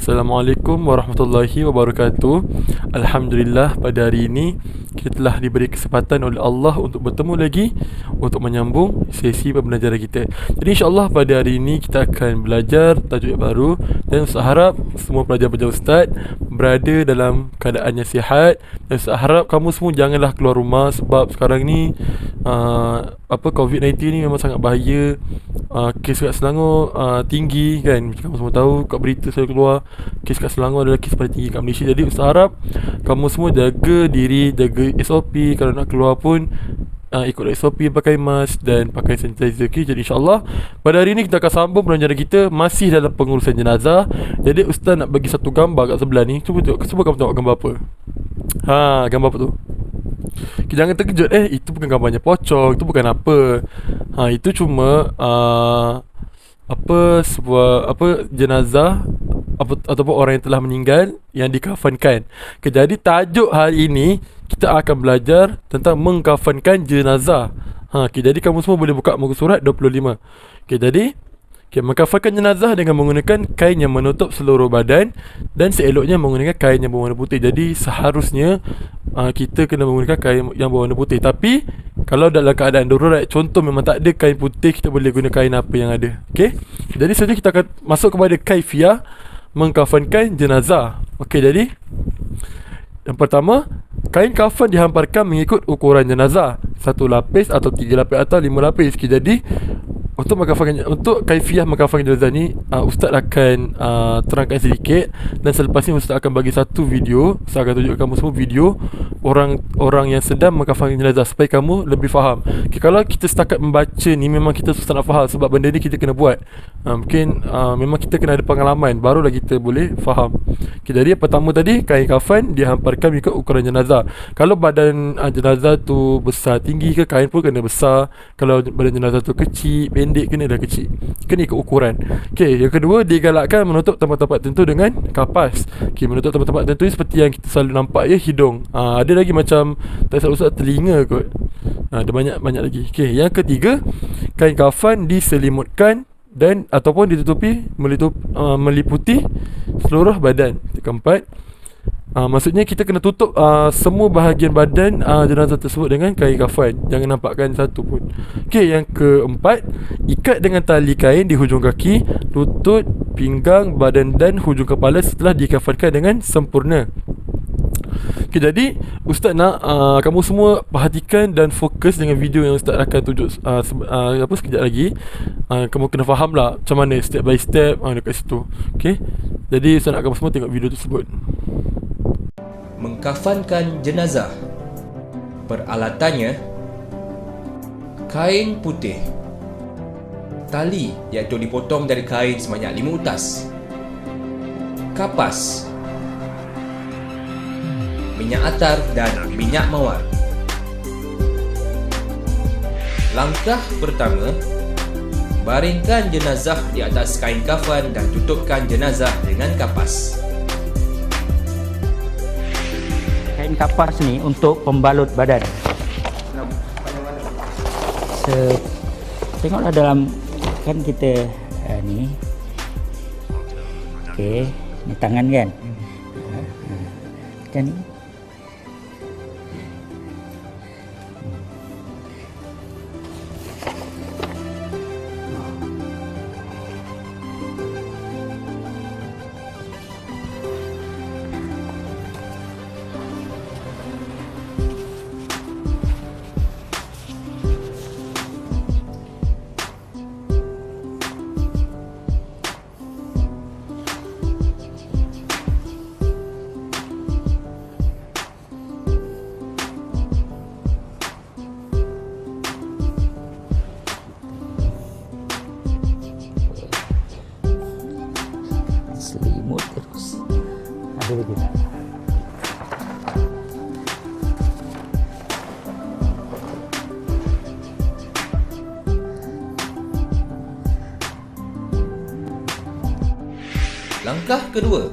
Assalamualaikum warahmatullahi wabarakatuh. Alhamdulillah, pada hari ini kita telah diberi kesempatan oleh Allah untuk bertemu lagi, untuk menyambung sesi pembelajaran kita. Jadi insyaAllah pada hari ini kita akan belajar tajuk yang baru. Dan saya harap semua pelajar-pelajar Ustaz berada dalam keadaan yang sihat. Dan saya harap kamu semua janganlah keluar rumah, sebab sekarang ni COVID-19 ni memang sangat bahaya. Kes kat Selangor tinggi kan. Macam kamu semua tahu, kat berita saya keluar kes kat Selangor adalah kes paling tinggi kat Malaysia. Jadi Ustaz harap kamu semua jaga diri, jaga SOP. Kalau nak keluar pun ikut SOP, pakai mask dan pakai sanitizer. Okay? Jadi insyaAllah pada hari ini kita akan sambung pembelajaran kita masih dalam pengurusan jenazah. Jadi Ustaz nak bagi satu gambar kat sebelah ni. Cuba kamu tengok gambar apa. Gambar apa tu? Jangan terkejut, itu bukan gambarnya pocong, itu bukan apa. Itu cuma sebuah jenazah ataupun orang yang telah meninggal yang dikafankan. Jadi tajuk hari ini kita akan belajar tentang mengkafankan jenazah. Jadi kamu semua boleh buka muka surat 25. Jadi mengkafankan jenazah dengan menggunakan kain yang menutup seluruh badan, dan seeloknya menggunakan kain yang berwarna putih. Jadi seharusnya kita kena menggunakan kain yang berwarna putih. Tapi kalau dalam keadaan darurat, contoh memang tak ada kain putih, kita boleh guna kain apa yang ada. Okey. Jadi seterusnya kita akan masuk kepada kaifiah mengkafankan jenazah. Okey, jadi yang pertama, kain kafan dihamparkan mengikut ukuran jenazah, 1 lapis atau 3 lapis atau 5 lapis. Okey, jadi untuk kaifiah mengkafankan jenazah ni, Ustaz akan terangkan sedikit. Dan selepas ni Ustaz akan bagi satu video. Ustaz akan tunjuk kamu semua video orang yang sedang mengkafankan jenazah, supaya kamu lebih faham. Kalau kita setakat membaca ni, memang kita susah nak faham, sebab benda ni kita kena buat. Mungkin memang kita kena ada pengalaman, barulah kita boleh faham. Jadi yang pertama tadi, kain kafan dihamparkan mengikut ukuran jenazah. Kalau badan jenazah tu besar, tinggi ke, kain pun kena besar. Kalau badan jenazah tu kecil, pendek, kena dah kecil, kena ikut ukuran. Yang kedua, digalakkan menutup tempat-tempat tertentu dengan kapas. Menutup tempat-tempat tertentu seperti yang kita selalu nampak, hidung. Ada lagi macam tak salah Ustaz, telinga kot. Ada banyak lagi. Yang ketiga, kain kafan diselimutkan dan ataupun ditutupi meliputi seluruh badan. Keempat, maksudnya kita kena tutup semua bahagian badan jenazah tersebut dengan kain kafan, jangan nampakkan satu pun. Yang keempat, ikat dengan tali kain di hujung kaki, lutut, pinggang, badan dan hujung kepala setelah dikafankan dengan sempurna. Jadi Ustaz nak kamu semua perhatikan dan fokus dengan video yang Ustaz akan tunjuk sekejap lagi. Kamu kena faham lah macam mana step by step dekat situ. Jadi Ustaz nak kamu semua tengok video tersebut. Mengkafankan jenazah. Peralatannya: kain putih, tali iaitu dipotong dari kain sebanyak 5 utas, kapas, minyak atar dan minyak mawar. Langkah pertama, baringkan jenazah di atas kain kafan dan tutupkan jenazah dengan kapas. Kain kapas ni untuk pembalut badan. Tengoklah dalam, kan kita ni. Ni tangan kan. Kan ni. Selimut terus. Ada lagi. Langkah kedua,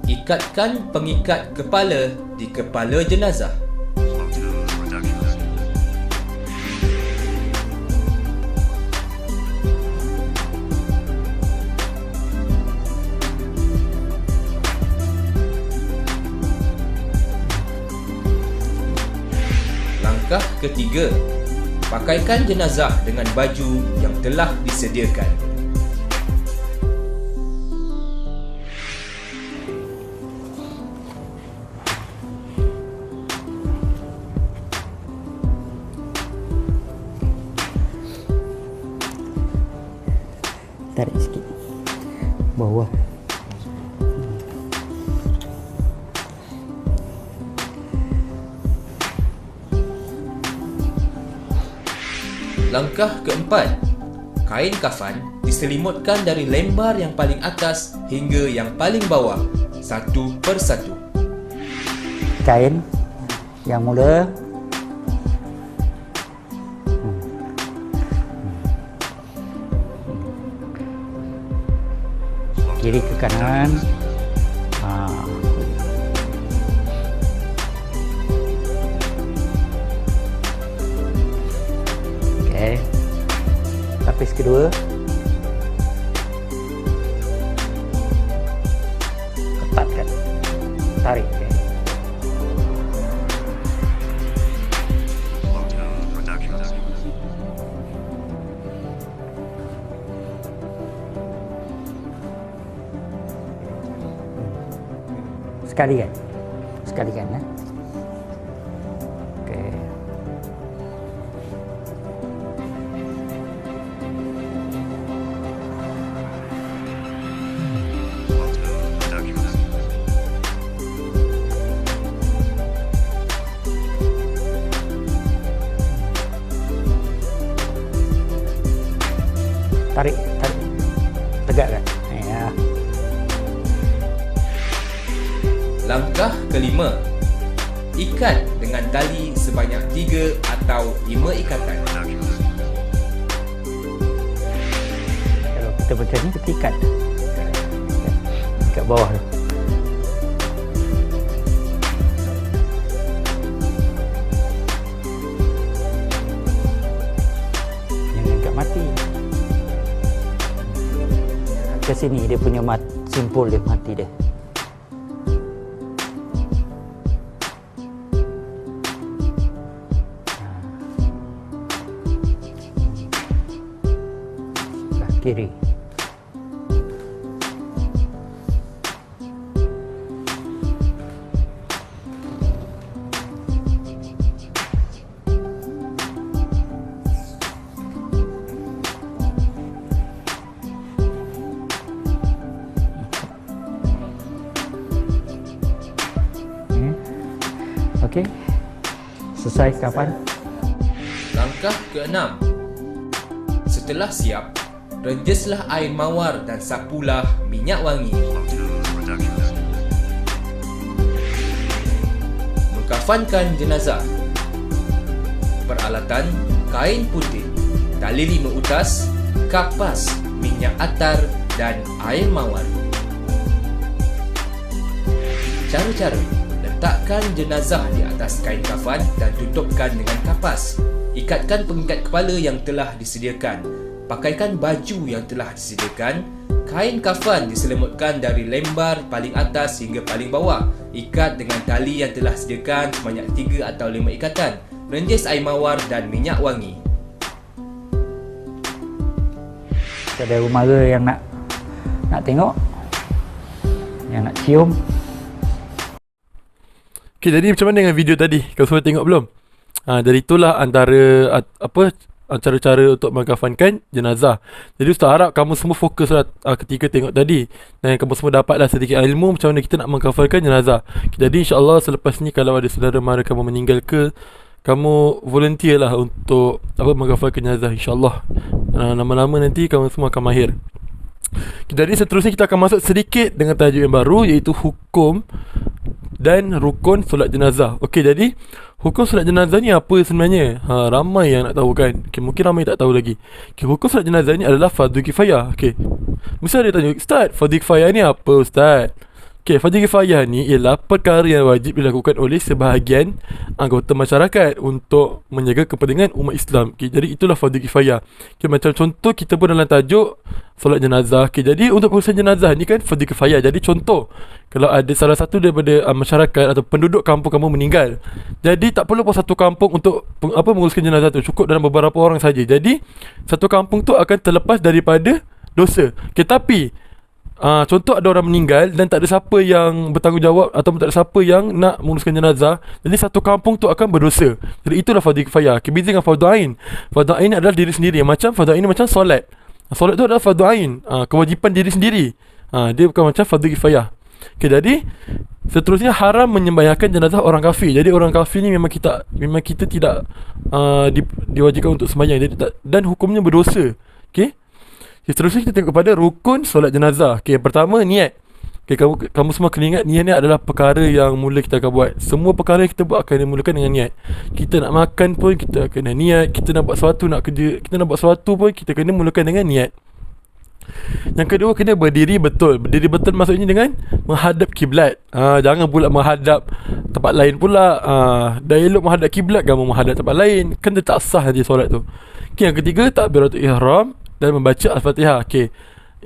ikatkan pengikat kepala di kepala jenazah. ketiga, pakaikan jenazah dengan baju yang telah disediakan. Tarik sikit bawah. Langkah keempat, kain kafan diselimutkan dari lembar yang paling atas hingga yang paling bawah, satu persatu. Kain yang mula kiri ke kanan. Okey. Lapis kedua. Ketatkan. Tarik. Okay. Sekali kan ya. Okey. Tarik. Tegak kan? Ya. Langkah kelima, ikat dengan tali sebanyak 3 atau 5 ikatan. Kalau kita macam ni, kita ikat. Ikat bawah tu. Jangan ikat mati. Ke sini dia punya simpul dia mati dia. Kiri. Okey. Selesai kapan? Langkah keenam, setelah siap, renjeslah air mawar dan sapulah minyak wangi. Mengkafankan jenazah. Peralatan: kain putih, tali 5 utas, kapas, minyak atar dan air mawar. Cara-cara: letakkan jenazah di atas kain kafan dan tutupkan dengan kapas. Ikatkan pengikat kepala yang telah disediakan. Pakaikan baju yang telah disediakan. Kain kafan diselimutkan dari lembar paling atas hingga paling bawah. Ikat dengan tali yang telah disediakan sebanyak 3 atau 5 ikatan. Renjes air mawar dan minyak wangi. Ada mara yang nak tengok, yang nak cium. Okay, jadi macam mana dengan video tadi? Kau semua tengok belum? Jadi itulah antara cara-cara untuk mengkafankan jenazah. Jadi Ustaz harap kamu semua fokuslah ketika tengok tadi, dan kamu semua dapatlah sedikit ilmu macam mana kita nak mengkafankan jenazah. Jadi insya-Allah selepas ni kalau ada saudara mara kamu meninggal ke, kamu volunteer lah untuk mengkafankan jenazah, insya-Allah. Lama-lama nanti kamu semua akan mahir. Jadi seterusnya kita akan masuk sedikit dengan tajuk yang baru, iaitu hukum dan rukun solat jenazah. Okey, jadi hukum solat jenazah ni apa sebenarnya? Ramai yang nak tahu kan. Okay, mungkin ramai tak tahu lagi. Okay, hukum solat jenazah ni adalah fardu kifayah. Okey. Mesti ada tanya, Ustaz, fardu kifayah ni apa Ustaz? Okay, fardu kifayah ni ialah perkara yang wajib dilakukan oleh sebahagian anggota masyarakat untuk menjaga kepentingan umat Islam. Okay, jadi itulah fardu kifayah. Okay, macam contoh kita pun dalam tajuk solat jenazah. Okay, jadi untuk pengurusan jenazah ni kan fardu kifayah. Jadi contoh, kalau ada salah satu daripada masyarakat atau penduduk kampung kamu meninggal, jadi tak perlu pun satu kampung untuk menguruskan jenazah tu, cukup dalam beberapa orang saja. Jadi satu kampung tu akan terlepas daripada dosa. Okay, tapi contoh ada orang meninggal dan tak ada siapa yang bertanggungjawab atau tak ada siapa yang nak menguruskan jenazah, jadi satu kampung tu akan berdosa. Jadi itulah fardu kifayah. Okay, beza dengan fardu ain. Fardu ain adalah diri sendiri. Macam fardu ain ni macam solat. Solat tu adalah fardu ain, kewajipan diri sendiri. Dia bukan macam fardu kifayah. Okay, jadi seterusnya haram menyembahyangkan jenazah orang kafir. Jadi orang kafir ni memang kita tidak diwajibkan untuk sembahyang, jadi dan hukumnya berdosa. Okay, seterusnya kita tengok kepada rukun solat jenazah. Okay, yang pertama niat. Okay, kamu semua kena ingat, niat ni adalah perkara yang mula kita akan buat. Semua perkara yang kita buat akan dimulakan dengan niat. Kita nak makan pun kita kena niat. Kita nak buat sesuatu, nak kerja, kita nak buat sesuatu pun kita kena mulakan dengan niat. Yang kedua, kena berdiri betul. Berdiri betul maksudnya dengan menghadap kiblat. Jangan pula menghadap tempat lain pula. Dah elok menghadap kiblat, kamu menghadap tempat lain, kan dia tak sah nanti solat tu. Okay, yang ketiga, takbiratul ihram dan membaca Al-Fatihah. Okay,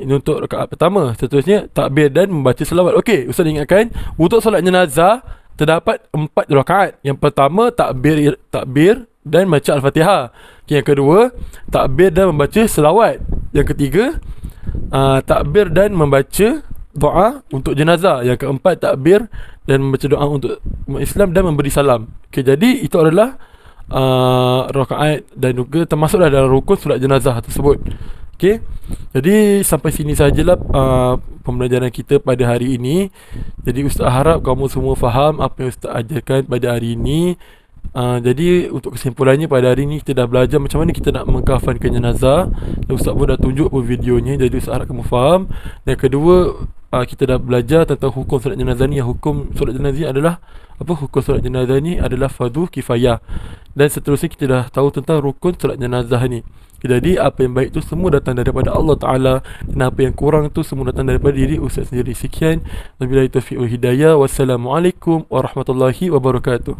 ini untuk rakaat pertama. Seterusnya takbir dan membaca selawat. Okey, ustaz ingatkan, untuk solat jenazah terdapat 4 rakaat. Yang pertama takbir dan baca Al-Fatihah. Okay, yang kedua takbir dan membaca selawat. Yang ketiga takbir dan membaca doa untuk jenazah. Yang keempat takbir dan membaca doa untuk umat Islam dan memberi salam. Okay, jadi itu adalah rakaat dan juga termasuklah dalam rukun solat jenazah tersebut. Okay, jadi sampai sini sajalah pembelajaran kita pada hari ini. Jadi ustaz harap kamu semua faham apa yang ustaz ajarkan pada hari ini. Jadi untuk kesimpulannya, pada hari ini kita dah belajar macam mana kita nak mengkafankan jenazah, dan ustaz pun dah tunjuk pun videonya. Jadi ustaz harap kamu faham. Dan kedua, kita dah belajar tentang hukum solat jenazah ni. Hukum solat jenazah ni adalah apa? Hukum solat jenazah ni adalah fardu kifayah. Dan seterusnya kita dah tahu tentang rukun solat jenazah ni. Jadi apa yang baik tu semua datang daripada Allah Ta'ala, dan apa yang kurang tu semua datang daripada diri ustaz sendiri. Sekian, wabillahi taufiq wal hidayah. Wassalamualaikum warahmatullahi wabarakatuh.